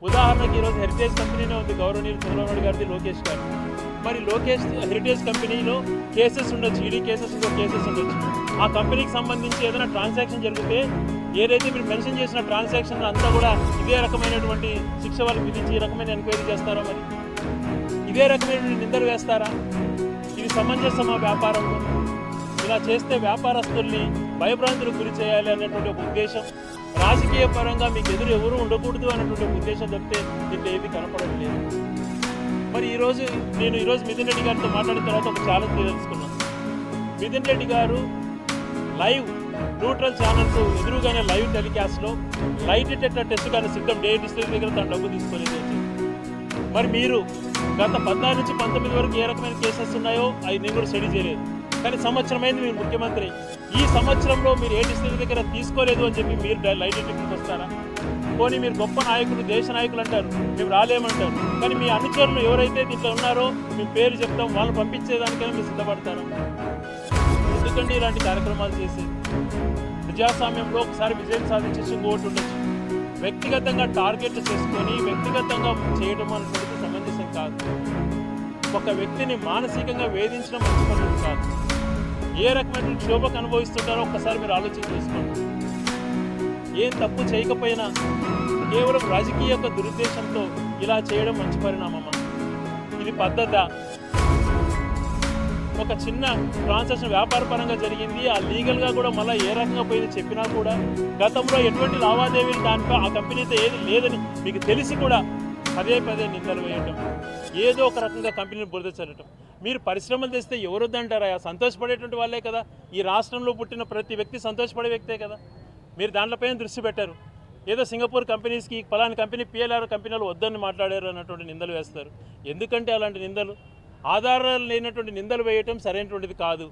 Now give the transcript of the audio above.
ఉదాహరణకి ఈరోజు హెరిటేజ్ కంపెనీనే ఉంది, గౌరవనీయులు చంద్రబాబు నాయుడు గారిది, లోకేష్ గారు. మరి లోకేష్ హెరిటేజ్ కంపెనీలో కేసెస్ ఉండొచ్చు, ఈడీ కేసెస్, ఇంకో కేసెస్ ఉండొచ్చు. ఆ కంపెనీకి సంబంధించి ఏదైనా ట్రాన్సాక్షన్ జరిగితే ఏదైతే మీరు మెన్షన్ చేసిన ట్రాన్సాక్షన్ అంతా కూడా ఇదే రకమైనటువంటి శిక్ష వాళ్ళకి విధించి ఈ రకమైన ఎంక్వైరీ చేస్తారా? మరి ఇదే రకమైన నిందలు వేస్తారా? ఇది సమంజసమా వ్యాపారంలో? ఇలా చేస్తే వ్యాపారస్తుల్ని భయభ్రాంతులకు గురి చేయాలి అనేటువంటి ఒక ఉద్దేశం, రాజకీయ పరంగా మీకు ఎదురు ఎవరు ఉండకూడదు అనేటువంటి ఒక ఉద్దేశం తప్పితే దీంట్లో ఏది కనపడడం లేదు. మరి నేను ఈరోజు మిథున్ రెడ్డి గారితో మాట్లాడిన తర్వాత ఒక ఛాలెంజ్ తెలుసుకున్నాను. మిథున్ రెడ్డి గారు లైవ్ న్యూట్రల్ ఛానల్స్ ఎదురుగానే లైవ్ టెలికాస్ట్లో లైట్ డిటెక్టర్ టెస్ట్ కానీ సిద్ధం డే డిస్ట్రిక్ట్ దగ్గర తన డబ్బు తీసుకోలేదు. మరి మీరు గత 14 నుంచి 19 వరకు ఏ రకమైన కేసెస్ ఉన్నాయో అవి నేను కూడా స్టడీ చేయలేదు. కానీ సంవత్సరమైంది మీరు ముఖ్యమంత్రి, ఈ సంవత్సరంలో మీరు ఏ డిస్ట్రిక్ట్ దగ్గర తీసుకోలేదు అని చెప్పి మీరు లైట్ డిటెక్టర్కి వస్తారా? పోనీ మీరు గొప్ప నాయకులు, దేశ నాయకులు అంటారు, మేము రాలేమంటారు. కానీ మీ అనుచరులు ఎవరైతే దీంట్లో ఉన్నారో మీ పేరు చెప్తాం, వాళ్ళు పంపించేదానికైనా మీరు సిద్ధపడతారు. ఎందుకంటే ఇలాంటి కార్యక్రమాలు చేసి ప్రజాస్వామ్యంలో ఒకసారి విజయం సాధించేసి ఇంకోటి ఉండొచ్చు. వ్యక్తిగతంగా టార్గెట్లు చేసుకొని వ్యక్తిగతంగా చేయడం అనేటువంటిది సమంజసం కాదు. ఒక వ్యక్తిని మానసికంగా వేధించడం మంచి పద్ధతి కాదు. ఏ రకమైన క్షోభకు అనుభవిస్తుంటారో ఒక్కసారి మీరు ఆలోచన చేసుకోండి. ఏం తప్పు చేయకపోయినా కేవలం రాజకీయ దురుద్దేశంతో ఇలా చేయడం మంచి పరిణామమా? ఇది పద్ధతా? ఒక చిన్న ట్రాన్సాక్షన్ వ్యాపార పరంగా జరిగింది, ఆ లీగల్గా కూడా మళ్ళీ ఏ రకంగా పోయింది చెప్పినా కూడా గతంలో ఎటువంటి లావాదేవీలు దానిపై ఆ కంపెనీతో ఏది లేదని మీకు తెలిసి కూడా పదే నిందలు వేయటం, ఏదో ఒక రకంగా కంపెనీని బురద చల్లటం. మీరు పరిశ్రమలు తెస్తే ఎవరు వద్దంటారా? సంతోషపడేటువంటి వాళ్ళే కదా. ఈ రాష్ట్రంలో పుట్టిన ప్రతి వ్యక్తి సంతోషపడే వ్యక్తే కదా. మీరు దాంట్లపైన దృష్టి పెట్టారు. ఏదో సింగపూర్ కంపెనీస్కి పలానా కంపెనీ పిఎల్ఆర్ కంపెనీలు వద్దని మాట్లాడారు అన్నటువంటి నిందలు వేస్తారు. ఎందుకంటే అలాంటి నిందలు ఆధారాలు లేనటువంటి నిందలు వేయటం సరైనటువంటిది కాదు.